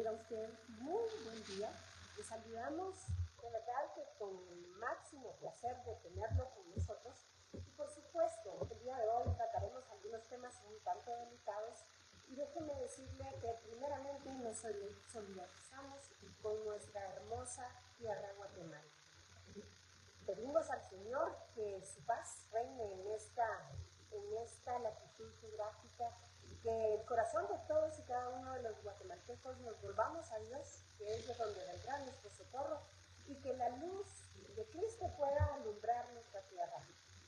tenga usted muy buen día. Les saludamos de verdad que con el máximo placer de tenerlo con nosotros. Y por supuesto, el día de hoy trataremos algunos temas un tanto delicados. Y déjenme decirle que primeramente nos solidarizamos con nuestra hermosa tierra Guatemala. Pedimos al Señor que su paz reine en esta latitud geográfica, que el corazón de todos y cada uno de los guatemaltecos nos volvamos a Dios, que es de donde vendrá nuestro socorro, y que la luz de Cristo pueda alumbrar nuestra tierra,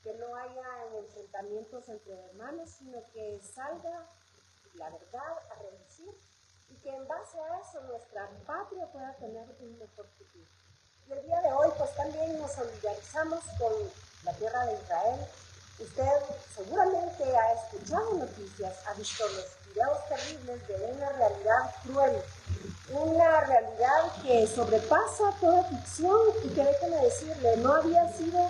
que no haya enfrentamientos entre hermanos, sino que salga la verdad a relucir y que en base a eso nuestra patria pueda tener un mejor futuro. Y el día de hoy pues también nos solidarizamos con la tierra de Israel. Usted seguramente ha escuchado noticias, ha visto los videos terribles de una realidad cruel, una realidad que sobrepasa toda ficción y que déjeme decirle, no había sido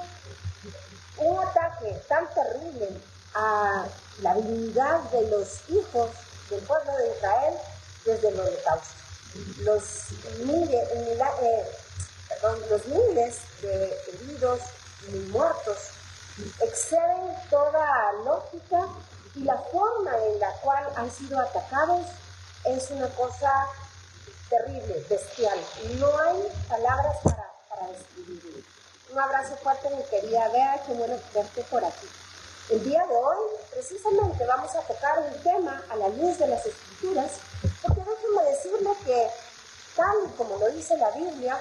un ataque tan terrible a la dignidad de los hijos del pueblo de Israel desde el Holocausto. Los miles de heridos y muertos exceden toda lógica y la forma en la cual han sido atacados es una cosa terrible, bestial. No hay palabras para describirlo. Un abrazo fuerte, mi querida Bea, qué bueno verte por aquí. El día de hoy, precisamente, vamos a tocar un tema a la luz de las Escrituras, porque déjenme decirle que, tal y como lo dice la Biblia,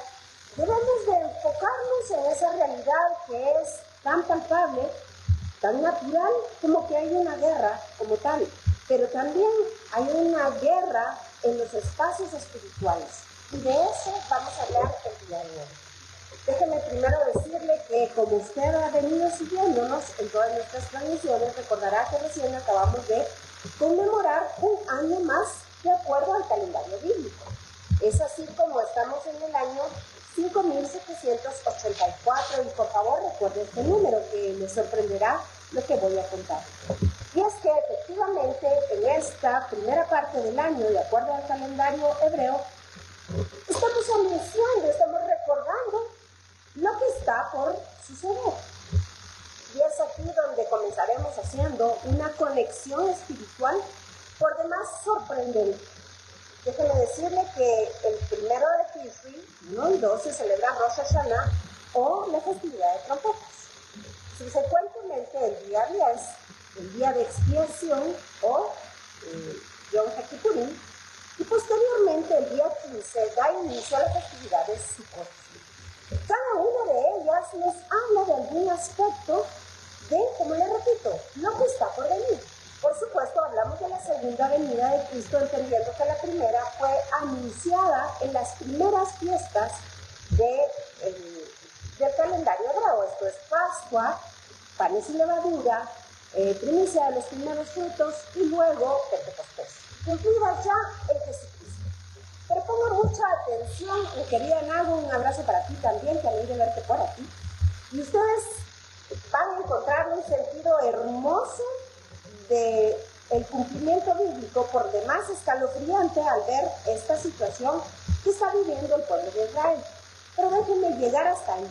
debemos de enfocarnos en esa realidad que es tan palpable, tan natural, como que hay una guerra como tal, pero también hay una guerra en los espacios espirituales, y de eso vamos a hablar el día de hoy. Déjeme primero decirle que como usted ha venido siguiéndonos en todas nuestras transmisiones, recordará que recién acabamos de conmemorar un año más de acuerdo al calendario bíblico. Es así como estamos en el año 5784 y por favor recuerde este número que le sorprenderá lo que voy a contar. Y es que efectivamente en esta primera parte del año, de acuerdo al calendario hebreo, estamos anunciando, estamos recordando lo que está por suceder. Y es aquí donde comenzaremos haciendo una conexión espiritual por demás sorprendente. Déjeme decirle que el 1 de Tishri, 1 y 2, se celebra Rosh Hashanah o la festividad de trompetas. Subsecuentemente, el día 10, el día de expiación o Yom HaKippurim, y posteriormente el día 15 da inicio a la festividad de Sukkot. Cada una de ellas nos habla de algún aspecto de, como le repito, lo que está por venir. Por supuesto, hablamos de la segunda venida de Cristo, entendiendo que la primera fue anunciada en las primeras fiestas del calendario hebreo. Esto es Pascua, panes y levadura, primicia de los primeros frutos y luego Pentecostés, cumplidas ya en Jesucristo. Pero ponga mucha atención, mi querida Nago, un abrazo para ti también, que alegre verte por aquí. Y ustedes van a encontrar un sentido hermoso del cumplimiento bíblico, por demás escalofriante al ver esta situación que está viviendo el pueblo de Israel. Pero déjenme llegar hasta ahí.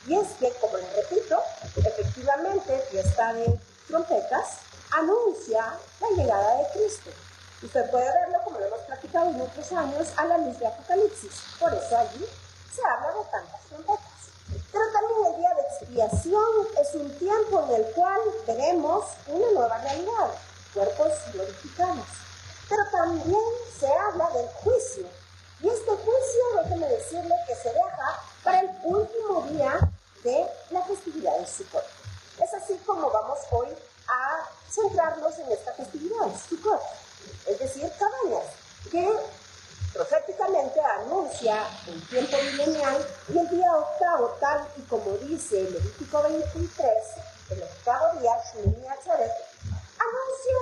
Y es que, como les repito, efectivamente, fiesta de trompetas anuncia la llegada de Cristo. Usted puede verlo, como lo hemos platicado en otros años, a la luz de Apocalipsis. Por eso allí se habla de tantas trompetas. Pero también el día de expiación es un tiempo en el cual veremos una nueva realidad, cuerpos glorificados. Pero también se habla del juicio. Y este juicio, déjeme decirle que se deja para el último día de la festividad de Sukkot. Es así como vamos hoy a centrarnos en esta festividad, Sukkot. Es decir, cabañas, que proféticamente anuncia el tiempo milenial y el día octavo, tal y como dice Levítico 23, el octavo día, Shmini Atzaret, anuncia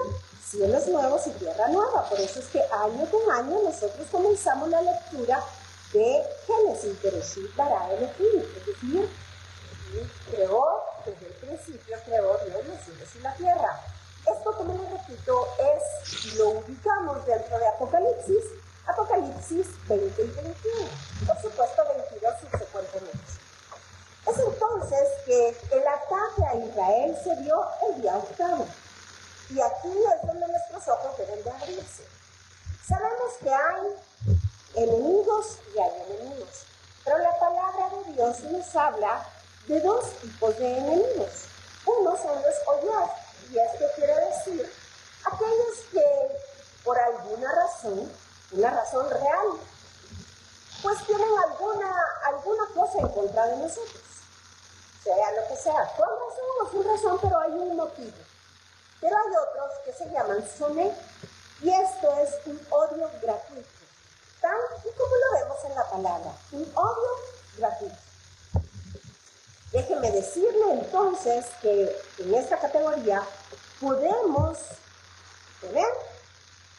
cielos nuevos y tierra nueva. Por eso es que año con año nosotros comenzamos la lectura de Génesis, Bereshit bara Elohim, es decir, creó, desde el principio creó Dios los cielos y la tierra. Esto, como les repito, lo ubicamos dentro de Apocalipsis, Apocalipsis 20 y 21, por supuesto 22 subsecuentemente. Es entonces que el ataque a Israel se dio el día octavo. Y aquí es donde nuestros ojos deben de abrirse. Sabemos que hay enemigos y hay enemigos, pero la palabra de Dios nos habla de dos tipos de enemigos. Unos son los oyos, y esto quiere decir aquellos que por alguna razón, una razón real, pues tienen alguna cosa en contra de nosotros. Sea lo que sea, con razón o sin razón, pero hay un motivo. Pero hay otros que se llaman soné, y esto es un odio gratuito, tal y como lo vemos en la palabra, un odio gratuito. Déjeme decirle entonces que en esta categoría podemos tener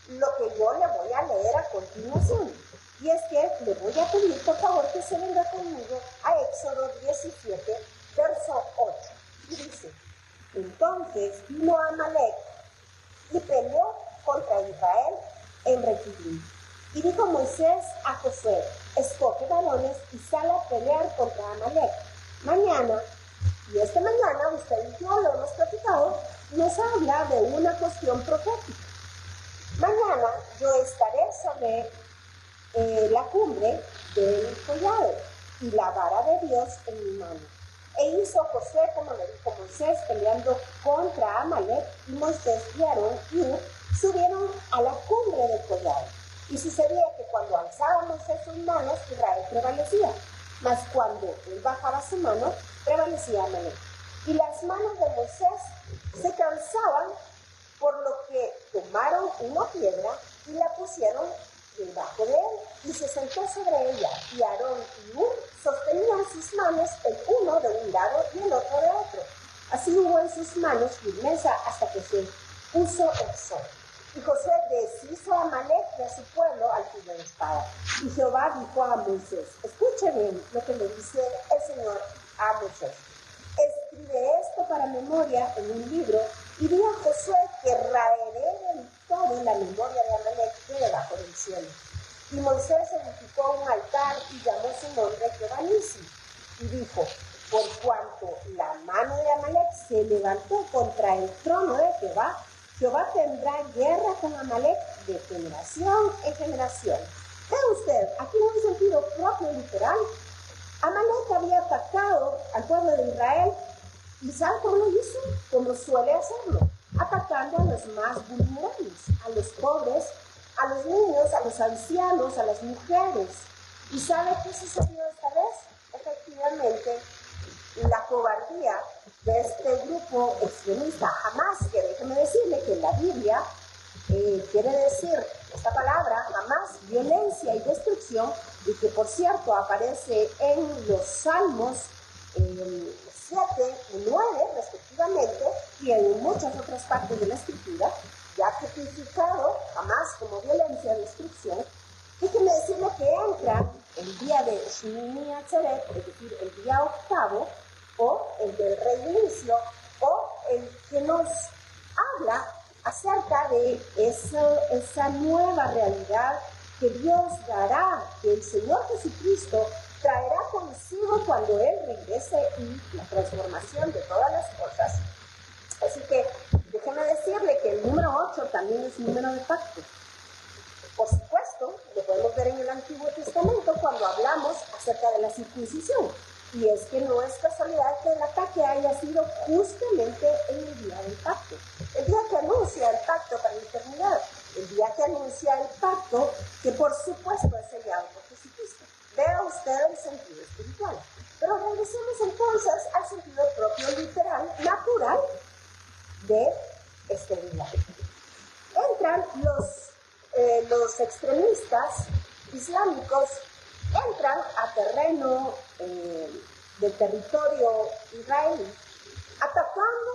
lo que yo le voy a leer a continuación. Y es que le voy a pedir por favor que se venga conmigo a Éxodo 17, verso 8. Y dice: entonces vino Amalek y peleó contra Israel en Refidim. Y dijo Moisés a Josué: escoge varones y sal a pelear contra Amalek. Mañana, y este mañana, usted y yo lo hemos platicado, nos habla de una cuestión profética. Mañana yo estaré sobre la cumbre del collado y la vara de Dios en mi mano. E hizo Josué como le dijo Moisés, peleando contra Amalek, y Moisés y Aarón y Hur subieron a la cumbre del collado. Y sucedía que cuando alzaba Moisés sus manos, Israel prevalecía, mas cuando él bajaba su mano, prevalecía Amalek. Y las manos de Moisés se cansaban, por lo que tomaron una piedra y la pusieron debajo de él, y se sentó sobre ella, y Aarón y Hur sostenían sus manos, el uno de un lado y el otro de otro. Así hubo en sus manos firmeza hasta que se puso el sol. Y Josué deshizo a Amalek y a su pueblo al filo de espada. Y Jehová dijo a Moisés: escuche bien lo que le dice el Señor a Moisés: escribe esto para memoria en un libro, y di a Josué que raeré del todo la memoria de Amalek de debajo del cielo. Y Moisés edificó un altar y llamó su nombre Jehová Nissi. Y dijo: por cuanto la mano de Amalek se levantó contra el trono de Jehová, Jehová tendrá guerra con Amalek de generación en generación. Ve usted, aquí en un sentido propio literal, Amalek había atacado al pueblo de Israel, y ¿sabe cómo lo hizo? Como suele hacerlo, atacando a los más vulnerables, a los pobres, a los niños, a los ancianos, a las mujeres. ¿Y sabe qué sucedió esta vez? Efectivamente, la cobardía de este grupo extremista, Hamás, que déjeme decirle que en la Biblia quiere decir esta palabra, Hamás, violencia y destrucción, y que por cierto aparece en los Salmos 7 y 9 respectivamente, y en muchas otras partes de la Escritura, ya tipificado Hamás como violencia y destrucción. Déjeme decirle que entra el día de Shmini Atzeret, es decir, el día octavo, o el del reinicio, o el que nos habla acerca de esa nueva realidad que Dios dará, que el Señor Jesucristo traerá consigo cuando Él regrese, y la transformación de todas las cosas. Así que déjeme decirle que el número 8 también es número de pacto. Por supuesto, lo podemos ver en el Antiguo Testamento cuando hablamos acerca de la circuncisión. Y es que no es casualidad que el ataque haya sido justamente en el día del pacto. El día que anuncia el pacto para la eternidad. El día que anuncia el pacto que por supuesto es sellado por Jesucristo. Vea usted el sentido espiritual. Pero regresemos entonces al sentido propio, literal, natural de este día. Entran los extremistas islámicos, entran a terreno del territorio israelí, atacando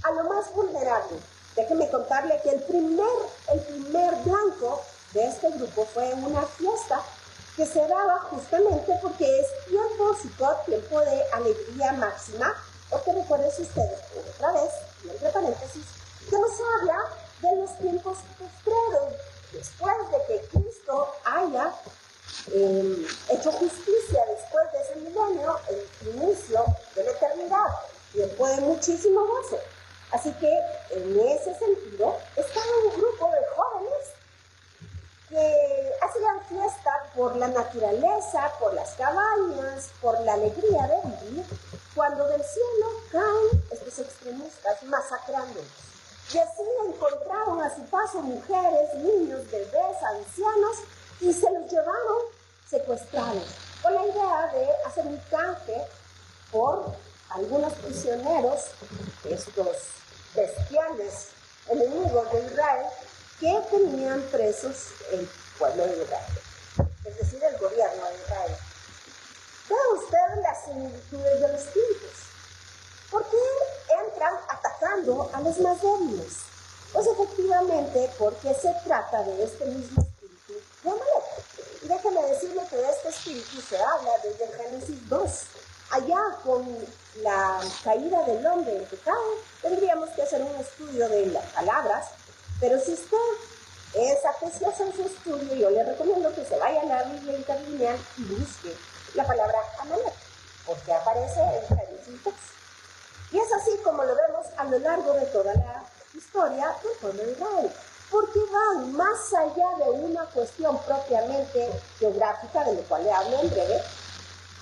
a lo más vulnerable. Déjeme contarle que el primer blanco de este grupo fue una fiesta que se daba justamente porque es tiempo, Sukkot, tiempo de alegría máxima, porque recuérdense ustedes, otra vez, y entre paréntesis, que nos habla de los tiempos postreros, después de que Cristo Cristo haya hecho justicia después de ese milenio, el inicio de la eternidad, y después de muchísimo gozo. Así que en ese sentido está un grupo de jóvenes que hacían fiesta por la naturaleza, por las cabañas, por la alegría de vivir, cuando del cielo caen estos extremistas masacrándolos. Y así encontraron a su paso mujeres, niños, bebés, ancianos, y se los llevaron secuestrados, con la idea de hacer un canje por algunos prisioneros, estos bestiales enemigos de Israel, que tenían presos el pueblo de Israel, es decir, el gobierno de Israel. Vea usted las similitudes de los tiempos. ¿Por qué entran atacando a los más débiles? Pues efectivamente porque se trata de este mismo espíritu de Amalek. Y déjeme decirle que de este espíritu se habla desde el Génesis 2. Allá con la caída del hombre en pecado, tendríamos que hacer un estudio de las palabras, pero si usted es atencioso en su estudio, yo le recomiendo que se vaya a la Biblia interlineal y busque la palabra Amalek, porque aparece en Génesis 2. Y es así como lo vemos a lo largo de toda la historia del pueblo de Israel, porque van más allá de una cuestión propiamente geográfica, de lo cual le hablo en breve,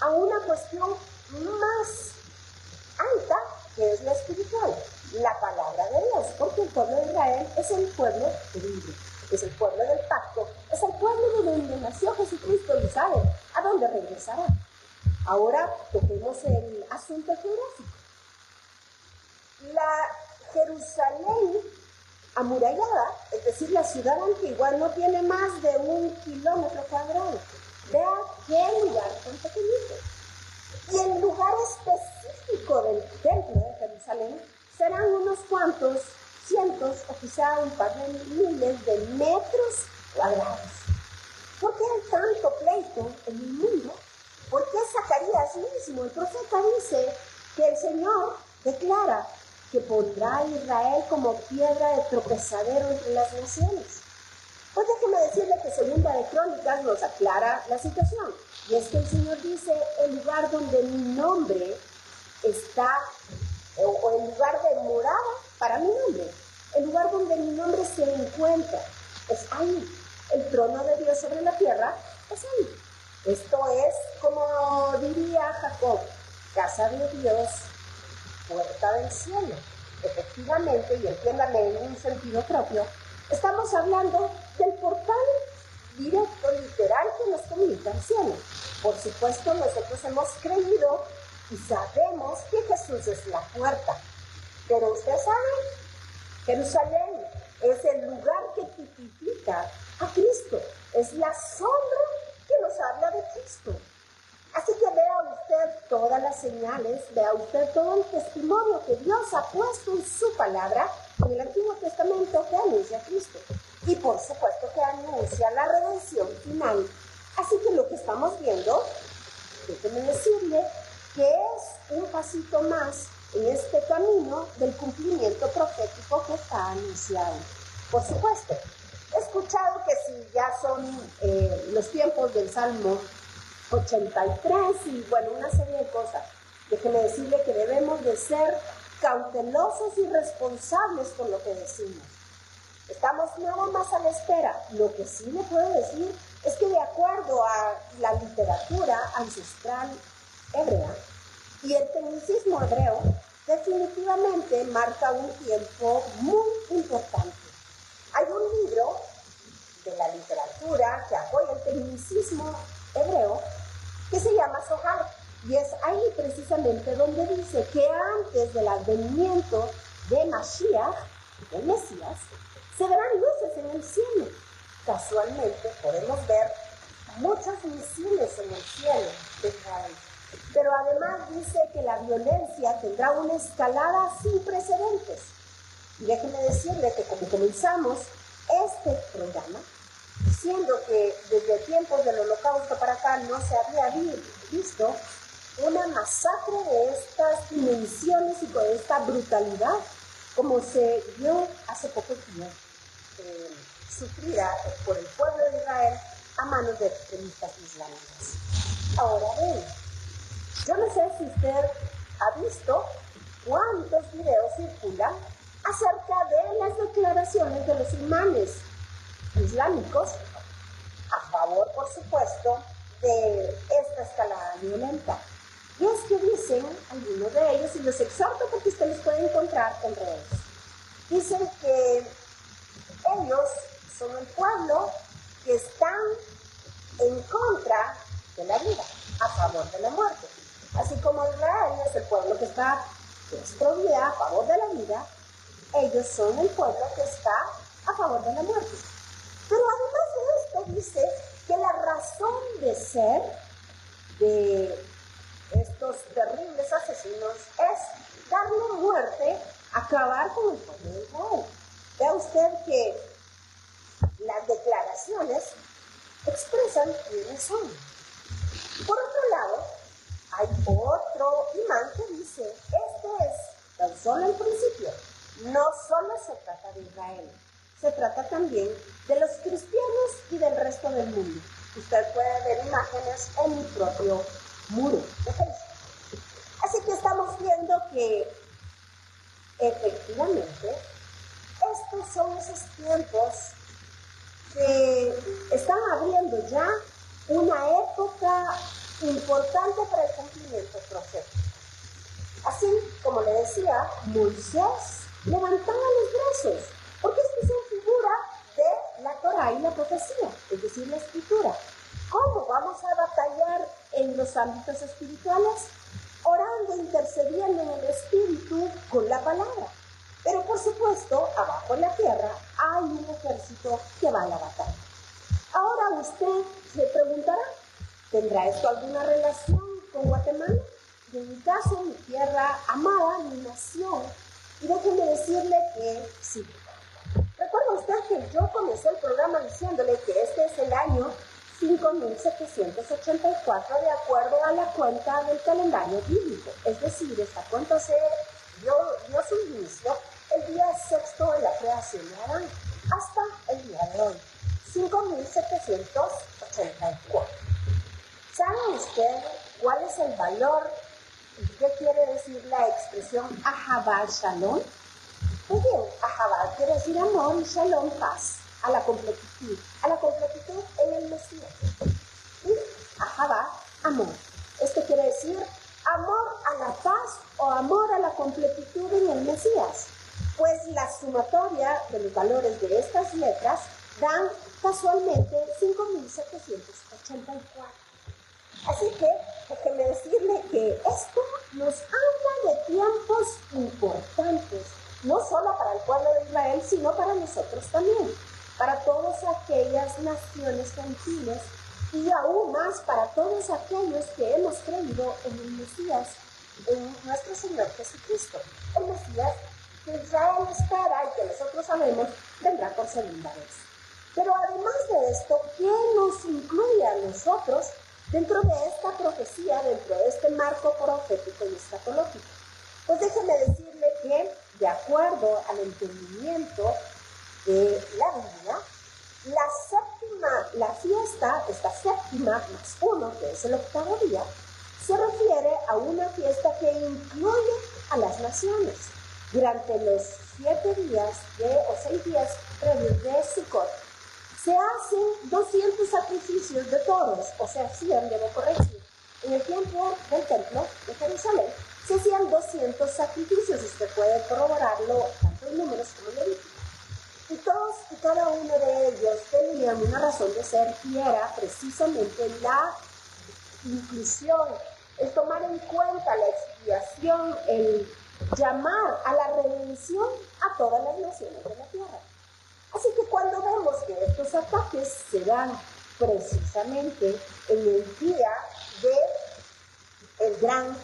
a una cuestión más alta, que es la espiritual, la palabra de Dios, porque el pueblo de Israel es el pueblo libre, es el pueblo del pacto, es el pueblo de donde nació Jesucristo y sabe a dónde regresará. Ahora toquemos el asunto geográfico. La Jerusalén amurallada, es decir, la ciudad antigua, no tiene más de 1 kilómetro cuadrado. Vea qué lugar tan pequeñito. Y el lugar específico del templo de Jerusalén serán unos cuantos cientos o quizá un par de miles de metros cuadrados. ¿Por qué hay tanto pleito en el mundo? ¿Por qué Zacarías mismo, el profeta, dice que el Señor declara que pondrá a Israel como piedra de tropezadero entre las naciones? Pues déjeme decirle que Segunda de Crónicas nos aclara la situación. Y es que el Señor dice, el lugar donde mi nombre está, o el lugar de morada para mi nombre, el lugar donde mi nombre se encuentra, es ahí. El trono de Dios sobre la tierra es ahí. Esto es, como diría Jacob, casa de Dios, puerta del cielo. Efectivamente, y entiéndame en un sentido propio, estamos hablando del portal directo, literal, que nos comunica al cielo. Por supuesto, nosotros hemos creído y sabemos que Jesús es la puerta. Pero usted sabe, Jerusalén es el lugar que tipifica a Cristo. Es la sombra que nos habla de Cristo. Así que vea usted todas las señales, vea usted todo el testimonio que Dios ha puesto en su palabra en el Antiguo Testamento que anuncia a Cristo. Y por supuesto que anuncia la redención final. Así que lo que estamos viendo, déjeme decirle que es un pasito más en este camino del cumplimiento profético que está anunciado. Por supuesto, he escuchado que si ya son los tiempos del Salmo 83 y bueno, una serie de cosas. Déjeme decirle que debemos de ser cautelosos y responsables con lo que decimos. Estamos nada más a la espera. Lo que sí le puedo decir es que de acuerdo a la literatura ancestral hebrea y el tecnicismo hebreo, definitivamente marca un tiempo muy importante. Hay un libro de la literatura que apoya el tecnicismo hebreo que se llama Zohar, y es ahí precisamente donde dice que antes del advenimiento de Mashiach, del Mesías, se verán luces en el cielo. Casualmente podemos ver muchos misiles en el cielo de Israel, pero además dice que la violencia tendrá una escalada sin precedentes. Y déjenme decirle que como comenzamos este programa, diciendo que desde tiempos del Holocausto para acá no se había visto una masacre de estas dimensiones y con esta brutalidad como se dio hace poco tiempo, sufrida por el pueblo de Israel a manos de extremistas islámicos. Ahora bien, yo no sé si usted ha visto cuántos videos circulan acerca de las declaraciones de los imanes islámicos a favor, por supuesto, de esta escalada violenta. Y es que dicen algunos de ellos, y los exhorto porque usted los puede encontrar en redes, dicen que ellos son el pueblo que están en contra de la vida, a favor de la muerte. Así como Israel es el pueblo que está pro vida, a favor de la vida, ellos son el pueblo que está a favor de la muerte. Pero además de esto dice que la razón de ser de estos terribles asesinos es darle muerte, acabar con el pueblo de Israel. Vea usted que las declaraciones expresan quiénes son. Por otro lado, hay otro imán que dice, este es tan solo el principio, no solo se trata de Israel, se trata también de los cristianos y del resto del mundo. Usted puede ver imágenes en mi propio muro de Facebook. Así que estamos viendo que efectivamente estos son esos tiempos que están abriendo ya una época importante para el cumplimiento profético. Así, como le decía, Moisés levantaba los brazos, porque esto es figura de la Torá y la profecía, es decir, la escritura. ¿Cómo vamos a batallar en los ámbitos espirituales? Orando, intercediendo en el espíritu con la palabra. Pero por supuesto, abajo en la tierra hay un ejército que va a la batalla. Ahora usted se preguntará, ¿tendrá esto alguna relación con Guatemala? Y en mi caso, mi tierra amada, mi nación. Y déjenme decirle que sí. Recuerda usted que yo comencé el programa diciéndole que este es el año 5784 de acuerdo a la cuenta del calendario bíblico. Es decir, esta cuenta dio su inicio el día sexto de la creación de Adán hasta el día de hoy, 5784. ¿Sabe usted cuál es el valor y qué quiere decir la expresión Ahavá Shalom? Muy bien, Ahavá quiere decir amor y Shalom paz, a la completitud en el Mesías. Y Ahavá, amor. Esto quiere decir amor a la paz o amor a la completitud en el Mesías. Pues la sumatoria de los valores de estas letras dan casualmente 5784. Así que déjeme decirle que esto nos habla de tiempos importantes, no solo para el pueblo de Israel, sino para nosotros también, para todas aquellas naciones gentiles y aún más para todos aquellos que hemos creído en el Mesías, en nuestro Señor Jesucristo. El Mesías que Israel espera y que nosotros sabemos vendrá por segunda vez. Pero además de esto, ¿qué nos incluye a nosotros dentro de esta profecía, dentro de este marco profético y escatológico? Pues déjeme decirle que, de acuerdo al entendimiento de la Biblia, la fiesta, esta séptima más uno, que es el octavo día, se refiere a una fiesta que incluye a las naciones. Durante los 7 días o 6 días previos de Sukkot, se hacen 200 sacrificios de toros, o se hacían, debo corregir, en el tiempo del templo de Jerusalén, se hacían 200 sacrificios, usted puede corroborarlo tanto en números como en Levítico. Y todos y cada uno de ellos tenían una razón de ser y era precisamente la inclusión, el tomar en cuenta la expiación, el llamar a la redención a todas las naciones de la tierra. Así que cuando vemos que estos ataques se dan precisamente en el día del gran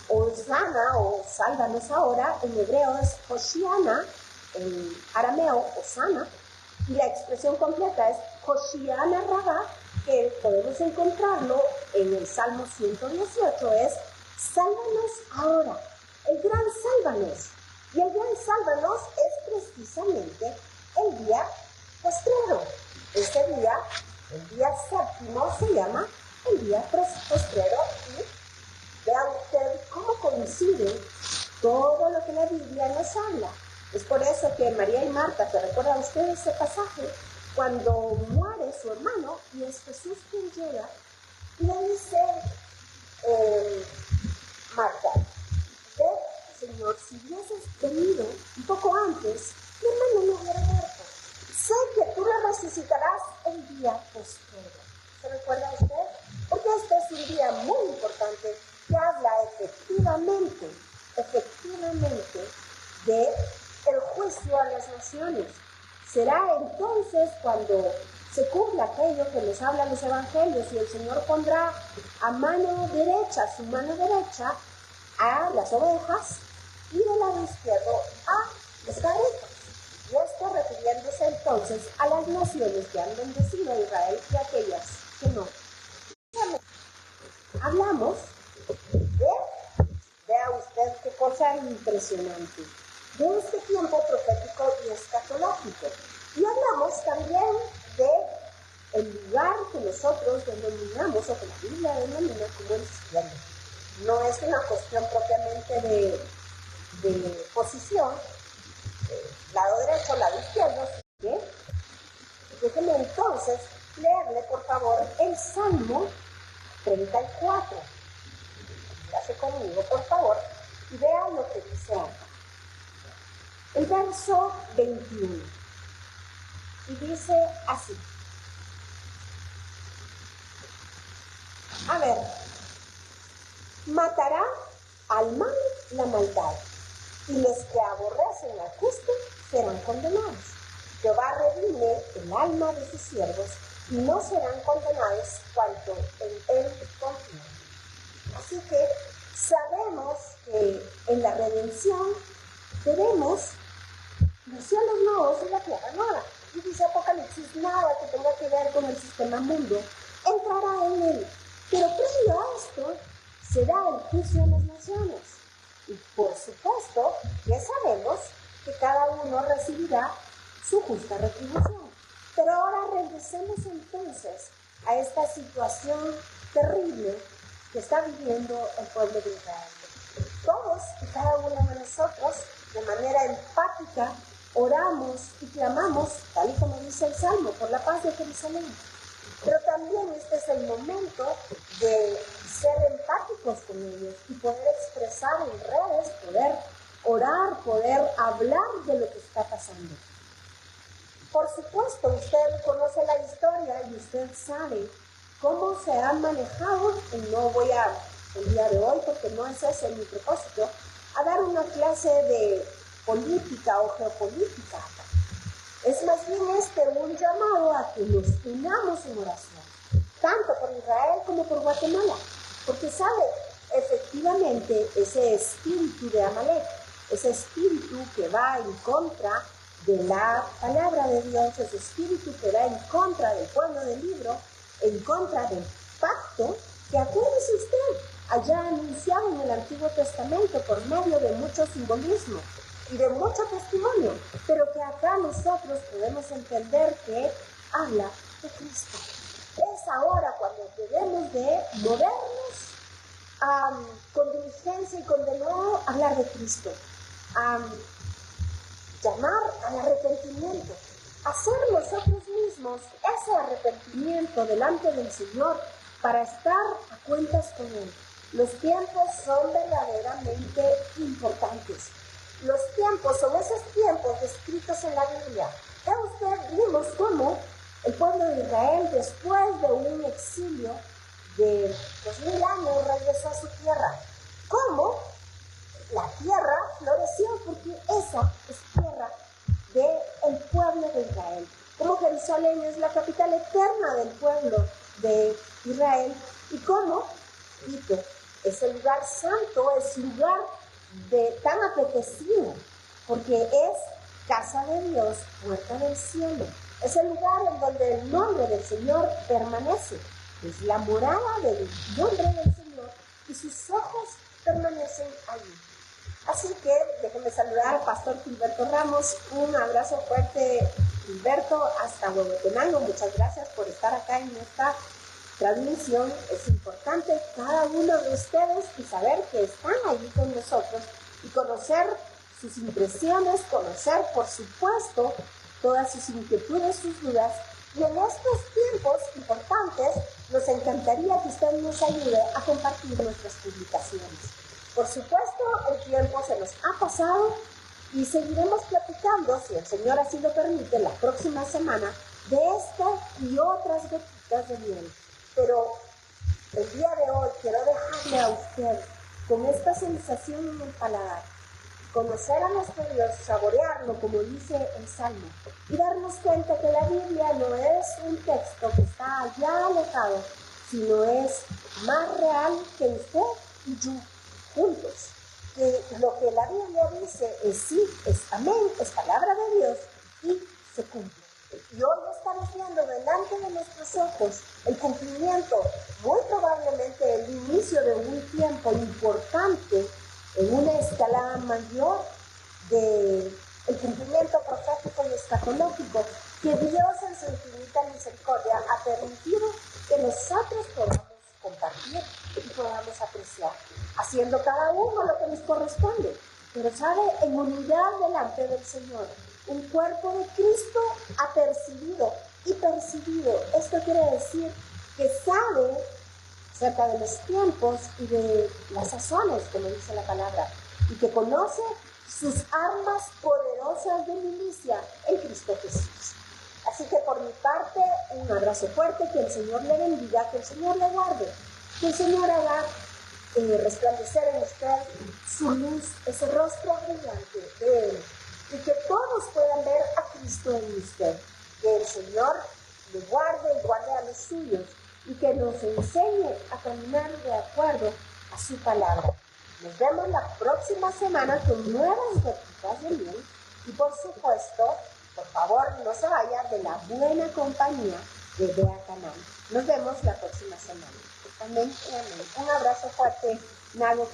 Osana o sálvanos ahora, en hebreo es Hoshiana, en arameo Osana, y la expresión completa es Hoshiana Rabá, que podemos encontrarlo en el Salmo 118, es sálvanos ahora, el gran sálvanos. Y el gran sálvanos es precisamente el día postrero. Este día El día séptimo se llama el día postrero y vea usted cómo coincide todo lo que la Biblia nos habla. Es por eso que María y Marta, ¿se recuerda usted ese pasaje? Cuando muere su hermano y es Jesús quien llega y le dice, Marta, ve, Señor, si hubieses venido un poco antes, mi hermano no hubiera muerto. Sé que tú lo resucitarás el día postrero. ¿Se recuerda usted? Porque este es un día muy importante que habla efectivamente de el juicio a las naciones. Será entonces cuando se cumpla aquello que nos hablan los evangelios y el Señor pondrá a mano derecha, su mano derecha, a las ovejas y del lado izquierdo a los cabritos. Y esto refiriéndose entonces a las naciones que han bendecido a Israel y a aquellas que no. Hablamos de, vea usted qué cosa impresionante, de este tiempo profético y escatológico. Y hablamos también de el lugar que nosotros denominamos, o que la Biblia denomina como el cielo. No es una cuestión propiamente de posición, lado derecho, lado izquierdo. ¿Sí? Déjenme entonces leerle, por favor, el Salmo 34. Hágase conmigo, por favor, y vean lo que dice acá. El verso 21. Y dice así. A ver, matará al mal la maldad, y los que aborrecen al justo serán condenados. Jehová redime el alma de sus siervos, y no serán condenados cuanto en él confían. Así que sabemos que en la redención tenemos los cielos nuevos y la tierra nueva. Y dice Apocalipsis, nada que tenga que ver con el sistema mundo entrará en él. Pero previo a esto se da el juicio a las naciones. Y por supuesto que sabemos que cada uno recibirá su justa retribución. Pero ahora regresemos entonces a esta situación terrible que está viviendo el pueblo de Israel. Todos y cada uno de nosotros, de manera empática, oramos y clamamos, tal y como dice el Salmo, por la paz de Jerusalén. Pero también este es el momento de ser empáticos con ellos y poder expresar en redes, poder orar, poder hablar de lo que está pasando. Por supuesto, usted conoce la historia y usted sabe cómo se han manejado, y no voy a, el día de hoy, porque no es ese mi propósito, a dar una clase de política o geopolítica acá. Es más bien un llamado a que nos unamos en oración, tanto por Israel como por Guatemala, porque sabe, efectivamente, ese espíritu de Amalek, ese espíritu que va en contra de la palabra de Dios, ese espíritu que va en contra del pueblo del libro, en contra del pacto, que acuérdese usted, allá anunciado en el Antiguo Testamento por medio de mucho simbolismo y de mucho testimonio, pero que acá nosotros podemos entender que habla de Cristo. Es ahora cuando debemos de movernos con diligencia y con de nuevo hablar de Cristo, llamar al arrepentimiento, hacer nosotros mismos ese arrepentimiento delante del Señor para estar a cuentas con Él. Los tiempos son verdaderamente importantes. Los tiempos son esos tiempos descritos en la Biblia. Ya usted vimos cómo el pueblo de Israel, después de un exilio de 2000 años, regresó a su tierra. ¿Cómo? La tierra floreció porque esa es tierra del pueblo de Israel. Como Jerusalén es la capital eterna del pueblo de Israel. Y como Quito es el lugar santo, es lugar tan apetecido, porque es casa de Dios, puerta del cielo. Es el lugar en donde el nombre del Señor permanece. Es la morada del nombre del Señor y sus ojos permanecen allí. Así que déjenme saludar al pastor Gilberto Ramos. Un abrazo fuerte Humberto hasta Huehuetenango, muchas gracias por estar acá en esta transmisión. Es importante cada uno de ustedes y saber que están allí con nosotros y conocer sus impresiones, conocer, por supuesto, todas sus inquietudes, sus dudas. Y en estos tiempos importantes, nos encantaría que usted nos ayude a compartir nuestras publicaciones. Por supuesto, el tiempo se nos ha pasado y seguiremos platicando, si el Señor así lo permite, la próxima semana, de esta y otras gotitas de miel. Pero el día de hoy quiero dejarle a usted con esta sensación en el paladar, conocer a nuestro Dios, saborearlo, como dice el Salmo, y darnos cuenta que la Biblia no es un texto que está allá alejado, sino es más real que usted y yo juntos. Que lo que la Biblia dice es sí, es amén, es palabra de Dios y se cumple. Y hoy estamos viendo delante de nuestros ojos el cumplimiento, muy probablemente el inicio de un tiempo importante en una escala mayor del cumplimiento profético y escatológico que Dios en su infinita misericordia ha permitido que nosotros podamos compartir y podamos apreciar, haciendo cada uno lo que nos corresponde, pero sabe, en unidad delante del Señor. Un cuerpo de Cristo apercibido y percibido. Esto quiere decir que sabe acerca de los tiempos y de las sazones, como dice la palabra, y que conoce sus armas poderosas de milicia en Cristo Jesús. Así que por mi parte, un abrazo fuerte, que el Señor le bendiga, que el Señor le guarde, que el Señor haga resplandecer en usted su luz, ese rostro brillante de Él, y que todos puedan ver a Cristo en usted. Que el Señor le guarde y guarde a los suyos, y que nos enseñe a caminar de acuerdo a su palabra. Nos vemos la próxima semana con nuevas gotitas de miel, y por supuesto, por favor, no se vaya de la buena compañía de Bea Canal. Nos vemos la próxima semana. Amén y amén. Un abrazo fuerte, Nago.